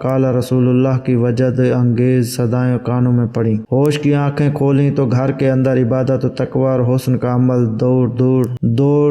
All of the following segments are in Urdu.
قال رسول اللہ کی وجد انگیز صدائیں کانوں میں پڑی۔ ہوش کی آنکھیں کھولیں تو گھر کے اندر عبادت و تقوی اور حسن کا عمل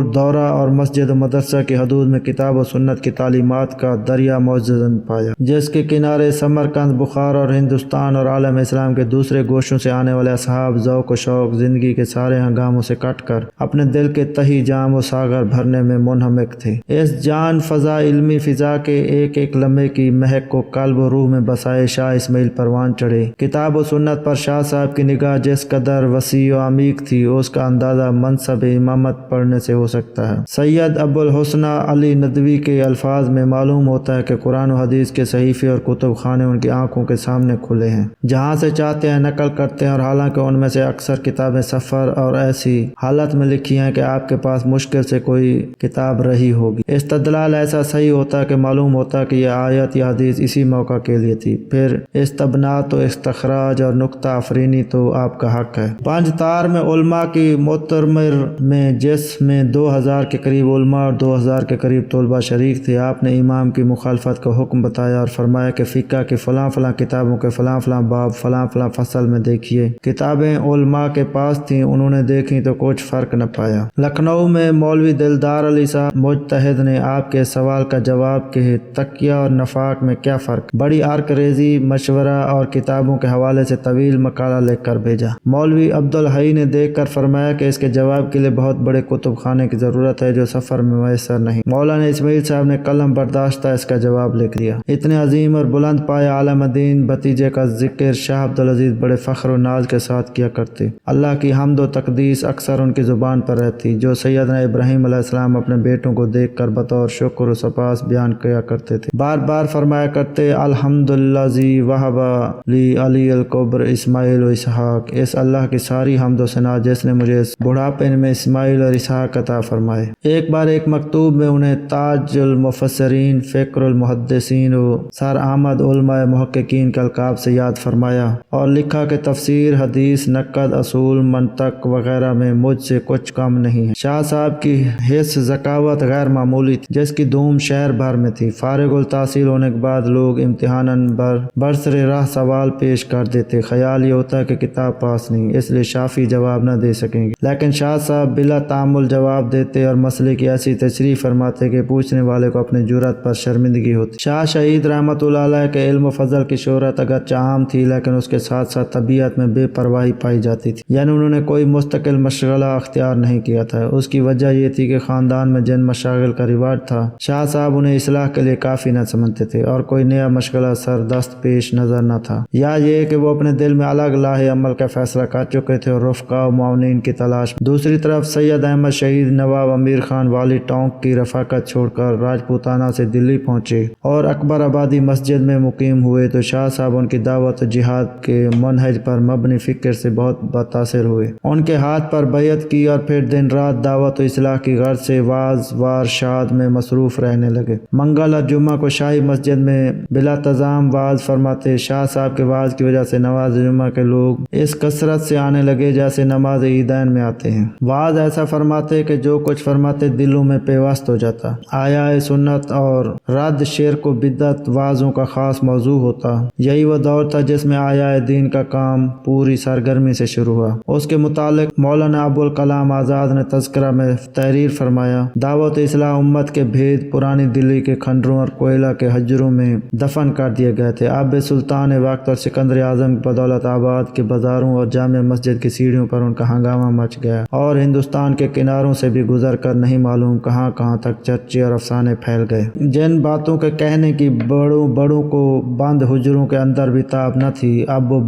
دورہ اور مسجد و مدرسہ کی حدود میں کتاب و سنت کی تعلیمات کا دریا معجزن پایا، جس کے کنارے سمرقند، بخار اور ہندوستان اور عالم اسلام کے دوسرے گوشوں سے آنے والے اصحاب ذوق و شوق زندگی کے سارے ہنگاموں سے کٹ کر اپنے دل کے تہی جام و ساغر بھرنے میں منہمک تھے۔ اس جان فضا علمی فضا کے ایک ایک لمحے کی مہک کو قلب و روح میں بسائے شاہ اسماعیل پروان چڑھے۔ کتاب و سنت پر شاہ صاحب کی نگاہ جس قدر وسیع و عمیق تھی، اس کا اندازہ منصب امامت پڑھنے سے ہو سکتا ہے۔ سید ابو الحسنہ علی ندوی کے الفاظ میں معلوم ہوتا ہے کہ قرآن و حدیث کے صحیفے اور کتب خانے ان کی آنکھوں کے سامنے کھلے ہیں، جہاں سے چاہتے ہیں نقل کرتے ہیں، اور حالانکہ ان میں سے اکثر کتابیں سفر اور ایسی حالت میں لکھی ہیں کہ آپ کے پاس مشکل سے کوئی کتاب رہی ہوگی۔ استدلال ایسا صحیح ہوتا کہ معلوم ہوتا کہ یہ آیت یا حدیث اسی موقع کے لیے تھی۔ پھر استبنات و استخراج اور نکتہ افرینی تو آپ کا حق ہے۔ پنج تار میں علماء کی مؤتمر میں، جس میں 2000 کے قریب علماء اور 2000 کے قریب طلباء شریک تھے، آپ نے امام کی مخالفت کا حکم بتایا اور فرمایا کہ فقہ کی فلاں فلاں کتابوں کے فلاں فلاں باب فلاں فلاں فصل میں دیکھیے۔ کتابیں علماء کے پاس تھیں، انہوں نے دیکھی تو کچھ فرق نہ پایا۔ لکھنؤ میں مولوی دلدار علی صاحب مجتہد نے آپ کے سوال کا جواب کہ تقیہ اور نفاق میں کیا فرق، بڑی عرق ریزی، مشورہ اور کتابوں کے حوالے سے طویل مقالہ لکھ کر بھیجا۔ مولوی عبدالحی نے دیکھ کر فرمایا کہ اس کے جواب کے لیے بہت بڑے کتب خانے کی ضرورت ہے جو سفر میں میسر نہیں۔ مولانا اسماعیل صاحب نے قلم برداشتہ اس کا جواب لکھ دیا۔ اتنے عظیم اور بلند پائے عالم دین بھتیجے کا ذکر شاہ عبدالعزیز بڑے فخر و ناز کے ساتھ کیا کرتے۔ اللہ کی حمد و تقدیس اکثر ان کی زبان پر رہتی، جو سیدنا ابراہیم علیہ السلام اپنے بیٹوں کو دیکھ کر بطور شکر و سپاس بیان کیا کرتے تھے۔ بار بار فرمایا کرتے، الحمدللہ ذی وہب لی علی الکبر اسماعیل و اسحاق۔ اس اللہ کی ساری حمد و ثنا جس نے مجھے اس بڑھاپے میں اسماعیل اور اسحاق عطا فرمائے۔ ایک بار ایک مکتوب میں انہیں تاج المفسرین، فکر المحدثین و سر احمد علماء محققین کے القاب سے یاد فرمایا اور لکھا کہ تفسیر، حدیث، نقد، اصول، منطق وغیرہ میں مجھ سے کچھ کم نہیں ہے۔ شاہ صاحب کی حس ذکاوت غیر معمولی تھی، جس کی دھوم شہر بھر میں تھی۔ فارغ التحصیل ہونے کے بعد لوگ امتحاناً برسر راہ سوال پیش کر دیتے، خیال یہ ہوتا ہے کہ کتاب پاس نہیں، اس لیے شافی جواب نہ دے سکیں گے، لیکن شاہ صاحب بلا تعامل جواب دیتے اور مسئلے کی ایسی تشریح فرماتے کہ پوچھنے والے کو اپنی جرات پر شرمندگی ہوتی۔ شاہ شہید رحمۃ اللہ علیہ کے علم و فضل کی شہرت اگرچہ عام تھی، لیکن اس کے ساتھ ساتھ طبیعت میں بے پرواہی پائی جاتی تھی، یعنی انہوں نے کوئی مستقل مشغلہ اختیار نہیں کیا تھا۔ اس کی وجہ یہ تھی کہ خاندان میں جن مشاغل کا رواج تھا، شاہ صاحب انہیں اصلاح کے لیے کافی نہ سمجھتے تھے، اور کوئی نیا مشغلہ سردست پیش نظر نہ تھا، یا یہ کہ وہ اپنے دل میں الگ لاہ عمل کا فیصلہ کر چکے تھے اور رفقا و معاونین کی تلاش۔ دوسری طرف سید احمد شہید نواب امیر خان والی ٹونک کی رفاقت چھوڑ کر راجپوتانہ سے دلی پہنچے اور اکبر آبادی مسجد میں مقیم ہوئے تو شاہ صاحب ان کی دعوت و جہاد کے منہج پر مبنی فکر سے بہت متاثر ہوئے، ان کے ہاتھ پر بیعت کی اور پھر دن رات دعوت و اصلاح کی غرض سے واعظ و ارشاد میں مصروف رہنے لگے۔ منگل اور جمعہ کو شاہی مسجد میں بلا تزام واعظ فرماتے۔ شاہ صاحب کے واعظ کی وجہ سے نماز جمعہ کے لوگ اس کثرت سے آنے لگے جیسے نماز عیدین میں آتے ہیں۔ واعظ ایسا فرماتے کہ جو کچھ فرماتے دلوں میں پیوست ہو جاتا۔ آیا سنت اور رد شرک و بدعت واعظوں کا خاص موضوع ہوتا۔ یہی وہ دور تھا جس میں آیا دین کا کام پوری سرگرمی سے شروع ہوا۔ اس کے متعلق مولانا ابو الکلام آزاد نے تذکرہ میں تحریر فرمایا، دعوت اصلاح امت کے بھید پرانی دلی کے کھنڈروں اور کوئلہ کے حجروں میں دفن کر دیے گئے تھے۔ اب سلطان وقت اور سکندر اعظم کی بدولت آباد کے بازاروں اور جامع مسجد کی سیڑھیوں پر ان کا ہنگامہ مچ گیا، اور ہندوستان کے کناروں سے بھی گزر کر نہیں معلوم کہاں کہاں تک چرچے اور افسانے پھیل گئے۔ جن باتوں کے کہنے کی بڑوں کو بند حجروں کے اندر بھی تاب نہ تھی، اب وہ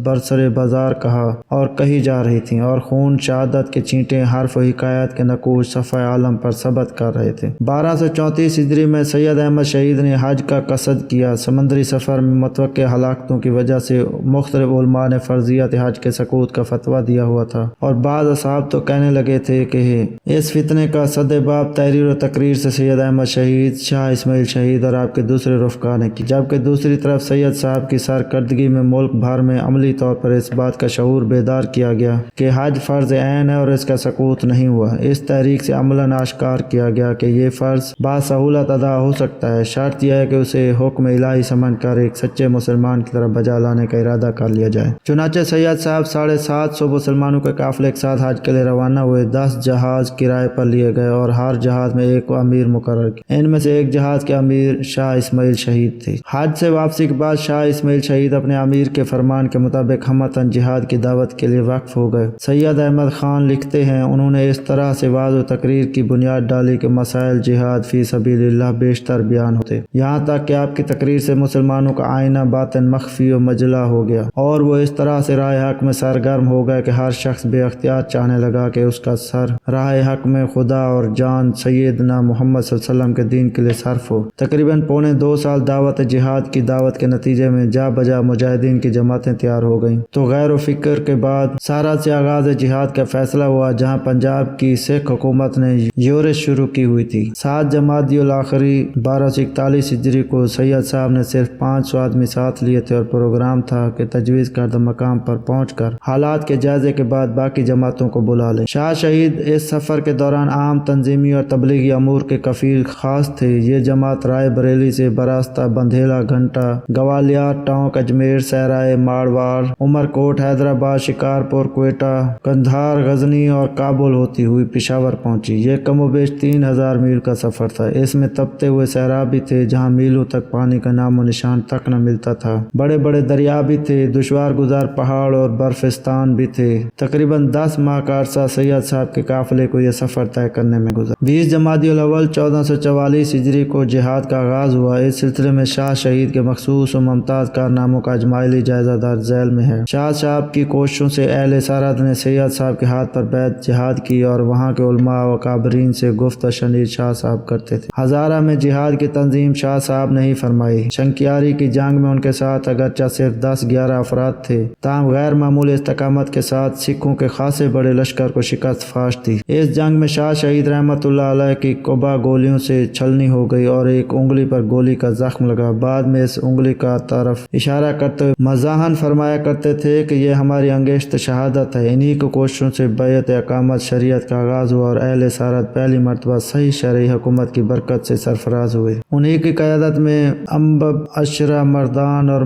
برسر بازار کہا اور کہی جا رہی تھیں، اور خون شہادت کے چھینٹیں حرف و حکایت کے نقوش صفحہ عالم پر ثبت کر رہے تھے۔ 1234 ہجری میں سید احمد شہید نے حج کا قصد کیا۔ سمندری سفر میں متوقع ہلاکتوں کی وجہ سے مختلف علماء نے فرضیت حج کے سقوط کا فتویٰ دیا ہوا تھا، اور بعض اصحاب تو کہنے لگے تھے کہ اس فتنے کا صدباب تحریر و تقریر سے سید احمد شہید، شاہ اسماعیل شہید اور آپ کے دوسرے رفقا نے کی، جبکہ دوسری طرف سید صاحب کی سرکردگی میں ملک بھر میں عملی طور پر اس بات کا شعور بیدار کیا گیا کہ حج فرض عین ہے اور اس کا سقوط نہیں ہوا۔ اس تحریک سے عملاً آشکار کیا گیا کہ یہ فرض باسہولت ادا ہو سکتا ہے، شرط یہ ہے کہ اسے حکم الہی سمجھ کر ایک سچے مسلمان کی طرف بجا لانے کا ارادہ کر لیا جائے۔ چنانچہ سید صاحب 750 مسلمانوں کے قافلے ایک ساتھ حج کے لیے روانہ ہوئے۔ 10 جہاز کرائے پر لیے گئے اور ہر جہاز میں ایک امیر مقرر کیا۔ ان میں سے ایک جہاز کے امیر شاہ اسماعیل شہید تھے۔ حج سے واپسی کے بعد شاہ اسماعیل شہید اپنے امیر کے فرمان کے مطابق ہمتاً جہاد کی دعوت کے لیے وقف ہو گئے۔ سید احمد خان لکھتے ہیں، انہوں نے اس طرح سے وعظ و تقریر کی بنیاد ڈالی کہ مسائل جہاد فی سبیل اللہ بیشتر بیان ہوتے، یہاں تک کہ آپ کی تقریر سے مسلمانوں کا آئینہ باطن مخفی و مجلا ہو گیا، اور وہ اس طرح سے راہ حق میں سرگرم ہو گئے کہ ہر شخص بے اختیار چاہنے لگا کہ اس کا سر راہ حق میں خدا اور جان سیدنا محمد صلی اللہ علیہ وسلم کے دین کے لیے صرف ہو۔ تقریباً پونے 2 سال دعوت جہاد کی دعوت کے نتیجے میں جا بجا مجاہدین کی جماعتیں تیار ہو گئیں، تو غیر و فکر کے بعد سارا سے آغاز جہاد کا فیصلہ ہوا، جہاں پنجاب کی سکھ حکومت نے یورش شروع کی ہوئی تھی۔ 7 جمادی الاخری 1241 ہجری کو سید صاحب نے صرف 500 آدمی ساتھ لیے تھے، اور پروگرام تھا کہ تجویز کردہ مقام پر پہنچ کر حالات کے جائزے کے بعد باقی جماعتوں کو بلا لیں۔ شاہ شہید اس سفر کے دوران عام تنظیمی اور تبلیغی امور کے کفیل خاص تھے۔ یہ جماعت رائے بریلی سے براستہ بندھیلا، گھنٹا، گوالیار، ٹونک، اجمیر، سہرائے، ماڑواڑ، عمر کوٹ، حیدرآباد، شکارپور، کوئٹہ، قندھار، غزنی اور کابل ہوتی ہوئی پشاور پہنچی۔ یہ کم و بیش 3000 میل کا سفر تھا۔ اس میں تپتے ہوئے صحرا بھی تھے، جہاں میلوں تک پانی کا نام و نشان تک نہ ملتا تھا، بڑے بڑے دریا بھی تھے، دشوار گزار پہاڑ اور برفستان بھی تھے۔ تقریباً 10 ماہ کا عرصہ سید صاحب کے قافلے کو یہ سفر طے کرنے میں گزرا۔ 20 جمادی الاول 1444 ہجری کو جہاد کا آغاز ہوا۔ اس سلسلے میں شاہ شہید کے مخصوص و ممتاز کارناموں کا اجمالی جائزہ درج ذیل میں ہے۔ شاہ صاحب کی کوششوں سے اہل سرحد نے سید صاحب کے ہاتھ پر بیعت جہاد کی، اور وہاں کے علماء و اکابرین سے گفت و شنید شاہ صاحب کرتے تھے۔ ہزارہ میں جہاد کی تنظیم شاہ صاحب نے ہی فرمائی۔ شنکیاری کی جنگ میں ان کے ساتھ اگرچہ صرف 10-11 افراد تھے، تاہم غیر معمولی استقامت کے ساتھ سکھوں کے خاصے بڑے لشکر کو شکست فاش دی۔ اس جنگ میں شاہ شہید رحمت اللہ علیہ کی قبا گولیوں سے چھلنی ہو گئی اور ایک انگلی پر گولی کا زخم لگا۔ بعد میں اس انگلی کا طرف اشارہ کرتے ہوئے مزاحاً فرمایا کرتے تھے کہ یہ ہماری انگیشت شہادت ہے۔ انہی کو کوششوں سے بیعت اقامت شریعت کا آغاز ہوا، اور اہل سرحد پہلی مرتبہ صحیح شرعی حکومت کی برکت سے سرفراز ہوئے۔ انہی کی قیادت میں امبب، اشرا، مردان اور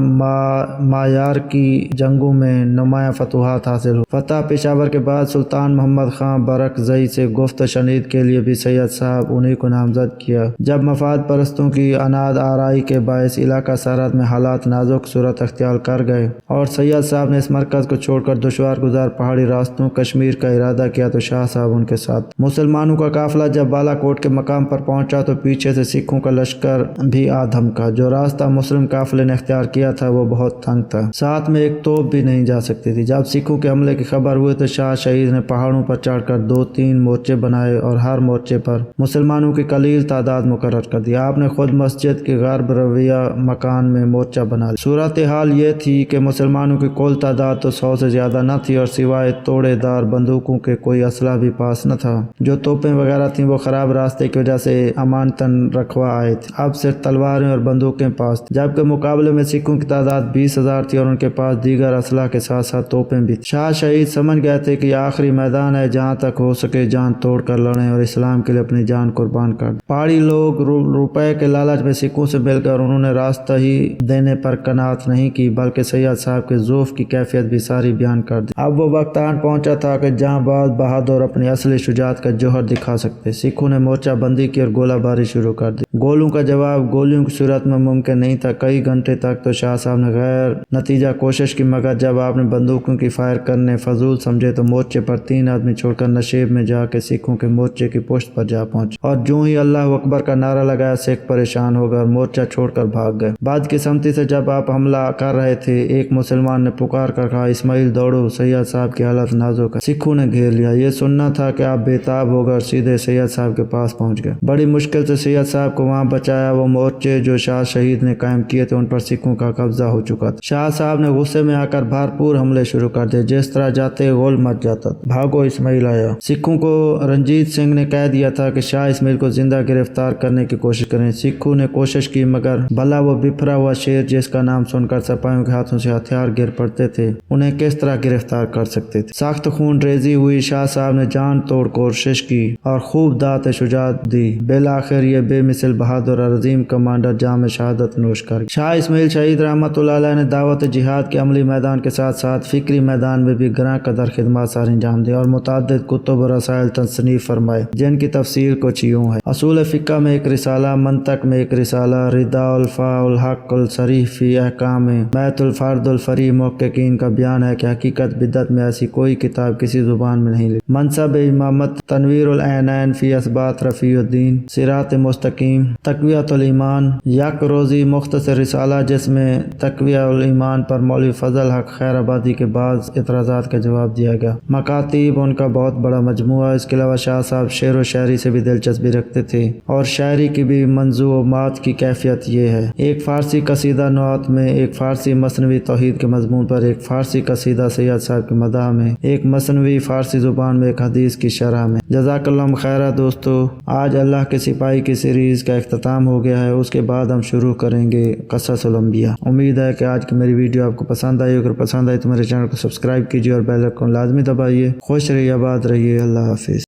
مایار کی جنگوں میں نمایاں فتوحات حاصل ہوئی۔ فتح پشاور کے بعد سلطان محمد خان برکزئی سے گفت و شنید کے لیے بھی سید صاحب انہی کو نامزد کیا۔ جب مفاد پرستوں کی اناد آرائی کے باعث علاقہ سرحد میں حالات نازک صورت اختیار کر گئے اور سید صاحب نے اس مرکز کو چھوڑ کر دشوار گزار پہاڑی راستوں کشمیر کا ارادہ کیا، تو شاہ صاحب ان کے ساتھ۔ مسلمانوں کا قافلہ جب بالا کوٹ کے مقام پر پہنچا تو پیچھے سے سکھوں کا لشکر بھی آ دھمکا۔ جو راستہ مسلم قافلے نے اختیار کیا تھا وہ بہت تنگ تھا، ساتھ میں ایک توپ بھی نہیں جا سکتی تھی۔ جب سکھوں کے حملے کی خبر ہوئی تو شاہ شہید نے پہاڑوں پر چڑھ کر 2-3 مورچے بنائے اور ہر مورچے پر مسلمانوں کی قلیل تعداد مقرر کر دی۔ آپ نے خود مسجد کے غرب رویہ مکان میں مورچہ بنا لیا۔ صورتحال یہ تھی کہ مسلمانوں کی کل تعداد تو 100 سے زیادہ نہ تھی، اور سوائے توڑے دار بندوقوں کے کوئی اسلحہ بھی پاس نہ تھا۔ جو توپیں وغیرہ تھیں وہ خراب راستے کی وجہ سے امانتاً رکھوا آئے تھے، اب صرف تلواریں اور بندوقیں پاس تھیں، جبکہ مقابلے میں سکھوں کی تعداد 20,000 تھی اور ان کے پاس دیگر اسلحہ کے ساتھ ساتھ توپیں بھی تھیں۔ شاہ شہید سمجھ گئے تھے کہ یہ آخری میدان ہے، جہاں تک ہو سکے جان توڑ کر لڑیں اور اسلام کے لیے اپنی جان قربان کر دیں۔ پہاڑی لوگ روپے کے لالچ میں سکھوں سے مل کر انہوں نے راستہ ہی دینے پر قناعت نہیں کی، بلکہ سید صاحب کے ذوف کی کیفیت بھی ساری بیان کر دی۔ اب وہ وقت آن پہنچا تھا کہ جہاں باز بہادر اپنی اصلی شجاعت کا جوہر دکھا سکتے۔ سکھوں نے مورچہ بندی کی اور گولہ باری شروع کر دی۔ گولوں کا جواب گولیوں کی صورت میں ممکن نہیں تھا۔ کئی گھنٹے تک تو شاہ صاحب نے غیر نتیجہ کوشش کی، مگر جب آپ نے بندوقوں کی فائر کرنے فضول سمجھے تو مورچے پر 3 آدمی چھوڑ کر نشیب میں جا کے سکھوں کے مورچے کی پشت پر جا پہنچے، اور جو ہی اللہ اکبر کا نعرہ لگایا سکھ پریشان ہو گئے اور مورچہ چھوڑ کر بھاگ گئے۔ بدقسمتی سے جب آپ حملہ کر رہے تھے ایک مسلمان نے پکار کر کہا، اسماعیل دوڑو، سید صاحب کی حالت نازک ہے۔ سکھوں نے گھیر لیا۔ یہ سننا تھا کہ آپ بےتاب ہو گئے اور سیدھے سید صاحب کے پاس پہنچ گئے۔ بڑی مشکل سے سید صاحب کو وہاں بچایا۔ وہ مورچے جو شاہ شہید نے قائم کیے تھے ان پر سکھوں کا قبضہ ہو چکا تھا۔ شاہ صاحب نے غصے میں آ کر بھرپور حملے شروع کر دیے، جس طرح جاتے غول مچ جاتا تھا۔ بھاگو اسماعیل آیا۔ سکھوں کو رنجیت سنگھ نے کہہ دیا تھا کہ شاہ اسماعیل کو زندہ گرفتار کرنے کی کوشش کریں۔ سکھوں نے کوشش کی، مگر بھلا وہ بپھرا ہوا شیر جس کا نام سن کر سپاہیوں کے ہاتھوں سے ہتھیار گر پڑتے تھے، انہیں کس طرح گرفتار کر سکتے تھے۔ سخت خون ریزی ہوئی۔ شاہ صاحب نے جان توڑ کوشش کی اور خوب دانت شجاعت دی، بالآخر یہ بے مثل بہادر اور عظیم کمانڈر جام شہادت نوش کر گیا۔ شاہ اسماعیل شہید رحمۃ اللہ علیہ نے دعوت جہاد کے عملی میدان کے ساتھ ساتھ فکری میدان میں بھی گراں قدر خدمات سر انجام دی اور متعدد کتب و رسائل تصنیف فرمائے، جن کی تفسیر کچھ یوں ہے: اصول فقہ میں ایک رسالہ، منطق میں ایک رسالہ، ردا الفا الحق الصریح فی احکام، بیت الفرد الفری محققین کا بیان ہے کہ حقیقت بدعت میں ایسی کوئی کتاب کسی زبان میں نہیں لکھی، منصب امامت، تنویر العینین فی اثبات رفیع الدین، صراط مستقیم، تقویۃ الایمان، یک روزی مختصر رسالہ جس میں تقویہ الایمان پر مولوی فضل حق خیر آبادی کے بعض اعتراضات کا جواب دیا گیا، مکاتیب ان کا بہت بڑا مجموعہ۔ اس کے علاوہ شاہ صاحب شعر و شاعری سے بھی دلچسپی رکھتے تھے اور شاعری کی بھی منظومات کی کیفیت یہ ہے: ایک فارسی قصیدہ نعت میں، ایک فارسی مثنوی توحید کے مضمون پر، ایک فارسی قصیدہ سید صاحب کے مداح میں، ایک مثنوی فارسی زبان میں، ایک حدیث کی شرح میں۔ جزاک اللہ خیرہ دوستو، آج اللہ کے سپاہی کی سیریز کا اختتام ہو گیا ہے، اس کے بعد ہم شروع کریں گے قصص الانبیاء۔ امید ہے کہ آج کی میری ویڈیو آپ کو پسند آئی، اگر پسند آئی تو میرے چینل کو سبسکرائب کیجیے اور بیل آئیکن لازمی دبائیے۔ خوش رہیے، آباد رہیے، اللہ حافظ۔